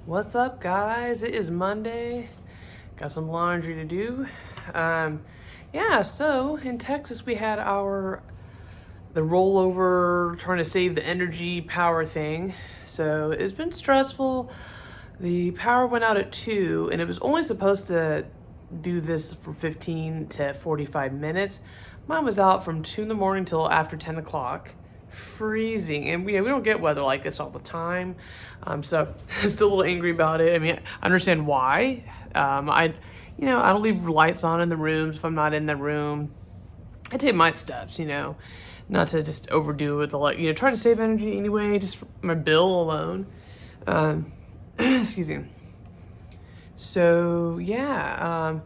What's up, guys? It is Monday. Got some laundry to do. Yeah, so in Texas we had the rollover trying to save the energy power thing. So it's been stressful. The power went out at 2 and it was only supposed to do this for 15 to 45 minutes. Mine was out from 2 in the morning till after 10 o'clock. Freezing, and we don't get weather like this all the time, so I'm still a little angry about it. I mean, I understand why. I don't leave lights on in the rooms if I'm not in the room. I take my steps, not to just overdo it with the light. Try to save energy anyway, just for my bill alone. Excuse me. So yeah,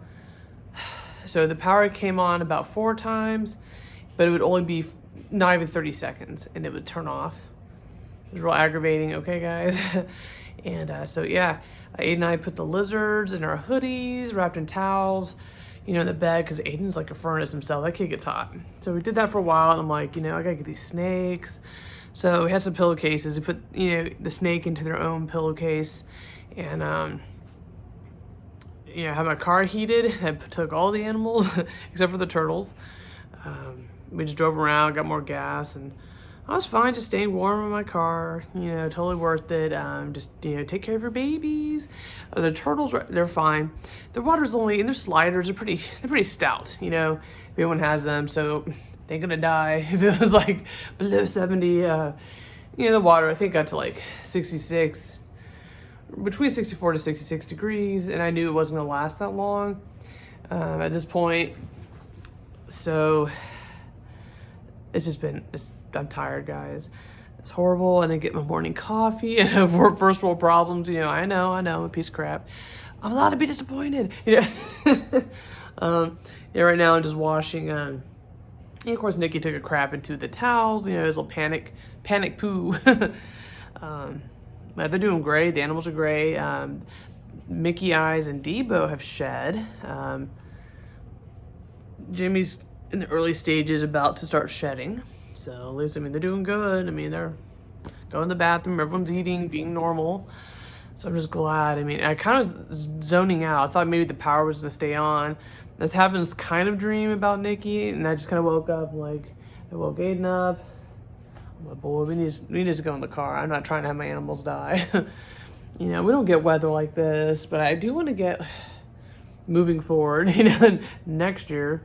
so the power came on about 4 times, but it would only be not even 30 seconds and it would turn off. It was real aggravating. Okay, guys. And so yeah, Aiden and I put the lizards in our hoodies, wrapped in towels, in the bed, because Aiden's like a furnace himself. That kid gets hot. So we did that for a while, and I'm like, I gotta get these snakes. So we had some pillowcases. We put, the snake into their own pillowcase, and had my car heated. I took all the animals except for the turtles. We just drove around, got more gas, and I was fine just staying warm in my car, totally worth it. Just, take care of your babies. The turtles, they're fine. The water's only, and their sliders are pretty stout, if anyone has them, so they're gonna die. If it was like below 70, the water, I think got to like 66, between 64 to 66 degrees, and I knew it wasn't gonna last that long at this point. So I'm tired, guys. It's horrible. And I get my morning coffee and have first world problems. I know, I'm a piece of crap. I'm allowed to be disappointed. Right now I'm just washing. And of course, Nikki took a crap into the towels. His little panic poo. But they're doing great. The animals are great. Mickey Eyes and Debo have shed. Jimmy's in the early stages, about to start shedding. So at least, they're doing good. They're going to the bathroom, everyone's eating, being normal. So I'm just glad. I kind of was zoning out. I thought maybe the power was going to stay on. I was having this kind of dream about Nikki, and I just kind of woke up, I woke Aiden up. Oh my boy, we need to go in the car. I'm not trying to have my animals die. We don't get weather like this, but I do want to get moving forward, next year.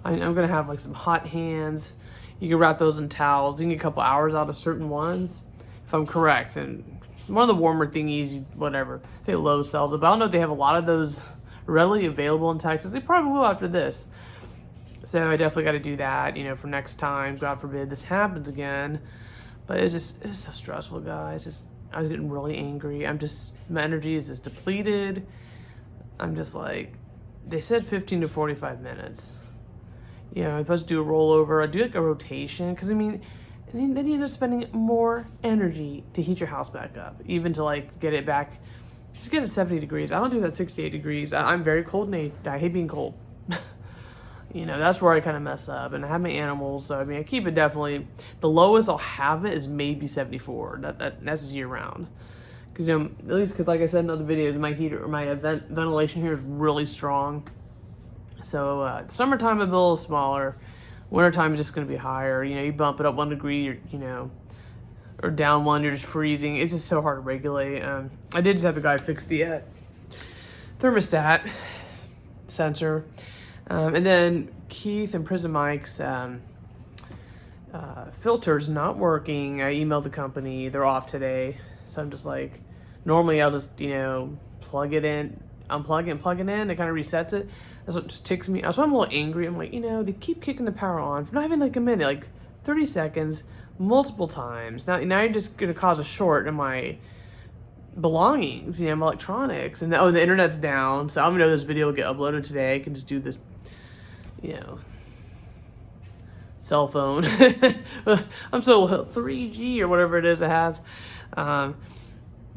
I'm going to have some hot hands. You can wrap those in towels. You can get a couple hours out of certain ones, if I'm correct. And one of the warmer thingies, whatever, I think Lowe's sells it, but I don't know if they have a lot of those readily available in Texas. They probably will after this. So I definitely got to do that, for next time. God forbid this happens again. But it's so stressful, guys. I was getting really angry. My energy is just depleted. I'm just like, they said 15 to 45 minutes. I'm supposed to do a rollover. I do a rotation, because then you end up spending more energy to heat your house back up, even to get it back, just get it 70 degrees. I don't do that 68 degrees. I'm very cold, and I hate being cold. That's where I kind of mess up. And I have my animals, so I keep it definitely. The lowest I'll have it is maybe 74. That's year round. Because at least like I said in other videos, my heater or my ventilation here is really strong. So summertime a little smaller, wintertime is just going to be higher. You bump it up 1 degree, or down 1, you're just freezing. It's just so hard to regulate. I did just have the guy fix the thermostat sensor, and then Keith and Prison Mike's filter's not working. I emailed the company; they're off today. So I'm just like, normally I'll just plug it in, unplug it, and plug it in. It kind of resets it. That's what just ticks me. So I'm a little angry. I'm like, they keep kicking the power on for not even a minute, 30 seconds, multiple times. Now you're just gonna cause a short in my belongings, my electronics, and the internet's down. So I'm gonna know this video will get uploaded today. I can just do this, cell phone. I'm so 3G or whatever it is I have.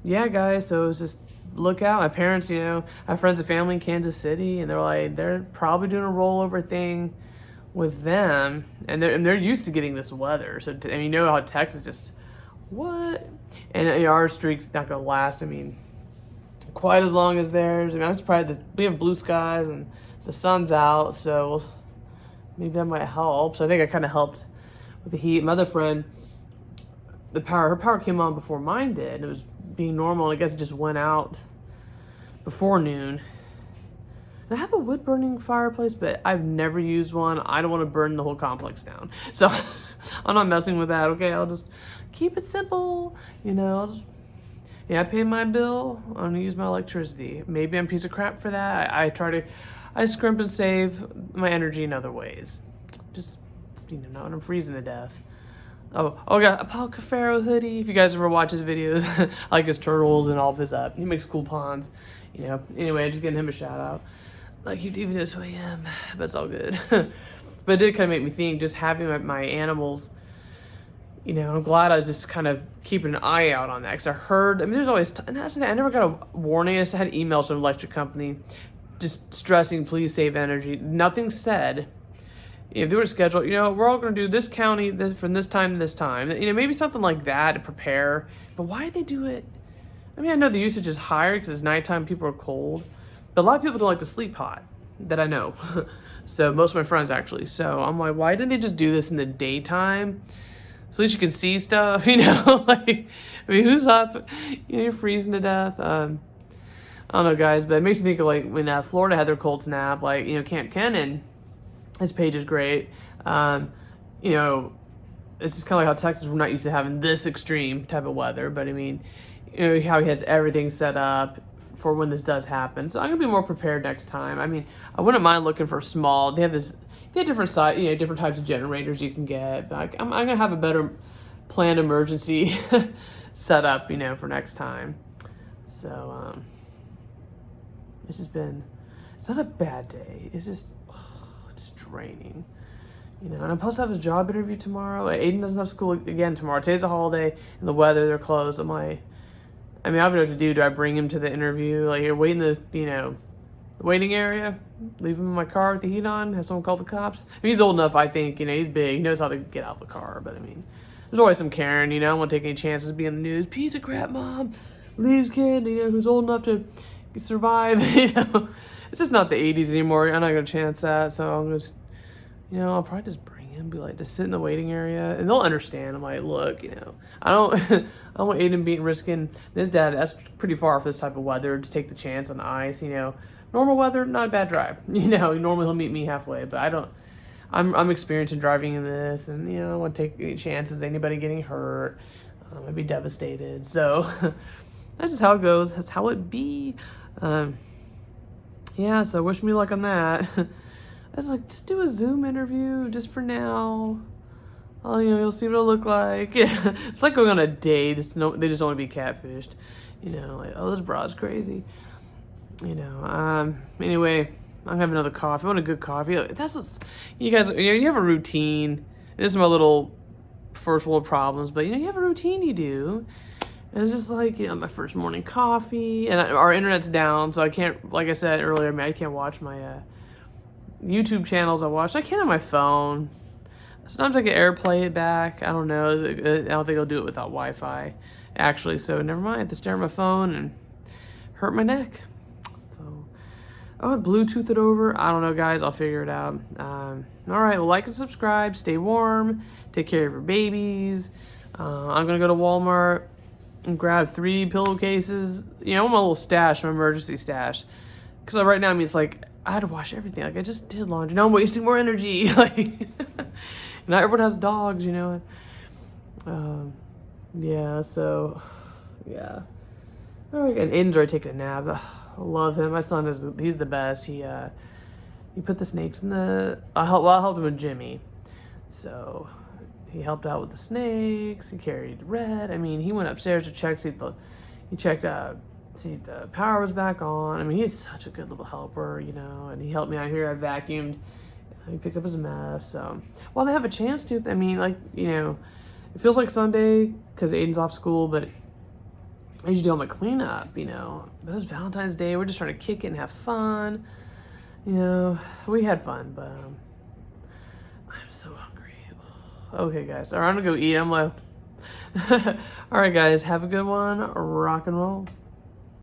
Yeah, guys. So it's just. Look out. My parents, I have friends and family in Kansas City, and they're probably doing a rollover thing with them, and they're used to getting this weather. So how Texas just what, and our streak's not gonna last. quite as long as theirs. I mean, I'm surprised that we have blue skies and the sun's out, so maybe that might help. So I think I kind of helped with the heat. My other friend, her power came on before mine did. It was being normal, and I guess it just went out before noon. And I have a wood burning fireplace, but I've never used one. I don't want to burn the whole complex down. So I'm not messing with that. Okay, I'll just keep it simple. I pay my bill. I'm going to use my electricity. Maybe I'm a piece of crap for that. I scrimp and save my energy in other ways. Just, not when I'm freezing to death. I got a Paul Cafaro hoodie. If you guys ever watch his videos, I like his turtles and all of his he makes cool ponds. Anyway, just getting him a shout out. Like, you even knows who I am, but it's all good. But it did kind of make me think, just having my animals, I'm glad I was just kind of keeping an eye out on that. Because I heard, there's always, and that's the thing, I never got a warning. I just had emails from an electric company just stressing, please save energy. Nothing said, if they were to schedule, we're all going to do this county from this time to this time. Maybe something like that to prepare. But why did they do it? I know the usage is higher because it's nighttime, people are cold. But a lot of people don't like to sleep hot, that I know. So most of my friends actually. So I'm like, why didn't they just do this in the daytime? So at least you can see stuff, who's up? You're freezing to death. I don't know, guys, but it makes me think of when Florida had their cold snap, Camp Cannon, his page is great. It's just kind of like how Texas, we're not used to having this extreme type of weather, but how he has everything set up for when this does happen. So I'm gonna be more prepared next time. I wouldn't mind looking for small. They have different size, different types of generators you can get. But I'm gonna have a better planned emergency set up, for next time. So it's not a bad day. It's just it's draining. And I'm supposed to have a job interview tomorrow. Aiden doesn't have school again tomorrow. Today's a holiday, and the weather, they're closed. I'm like, I don't know what to do. Do I bring him to the interview? You're waiting the waiting area, leave him in my car with the heat on, have someone call the cops. He's old enough, I think, he's big. He knows how to get out of the car. But, there's always some Karen, I don't want to take any chances of being in the news. Piece of crap mom leaves kid, who's old enough to survive, It's just not the 80s anymore. I'm not going to chance that. So I'm just, I'll probably just bring him, be like, just sit in the waiting area, and they'll understand. I'm like, look, I don't I don't want Aiden risking his dad. That's pretty far for this type of weather to take the chance on the ice. Normal weather, not a bad drive. Normally he'll meet me halfway, but I don't. I'm experienced in driving in this, and I don't want to take any chances. Anybody getting hurt, I'd be devastated. So that's just how it goes. That's how it be. So wish me luck on that. I was like, just do a Zoom interview just for now. Oh, you'll see what it'll look like. Yeah, it's like going on a date. They just don't want to be catfished. This broad's crazy. Anyway, I'm having another coffee. I want a good coffee. That's what you guys. You have a routine. This is my little first world problems, but you have a routine you do. And it's just like my first morning coffee, and our internet's down, so I can't. Like I said earlier, I can't watch my YouTube channels I watch. I can't on my phone. Sometimes I can AirPlay it back. I don't know. I don't think I'll do it without Wi-Fi, actually. So never mind. I have to stare at my phone and hurt my neck. So I would Bluetooth it over. I don't know, guys. I'll figure it out. All right. Well, like and subscribe. Stay warm. Take care of your babies. I'm gonna go to Walmart and grab 3 pillowcases. I want my little stash, my emergency stash. Because right now, it's like I had to wash everything. I just did laundry. Now I'm wasting more energy. Not everyone has dogs, Yeah, so, yeah. All right, and Aiden's already taking a nap. I love him. My son he's the best. He put the snakes in the. I helped him with Jimmy, so he helped out with the snakes. He carried Red. He went upstairs to check. See if the power was back on. He's such a good little helper, and he helped me out here. I vacuumed. He picked up his mess. So, while they have a chance to, it feels like Sunday because Aiden's off school, but I usually do all my cleanup, But it's Valentine's Day. We're just trying to kick it and have fun. We had fun, but I'm so hungry. Okay, guys. All right, I'm going to go eat. I'm like, all right, guys. Have a good one. Rock and roll.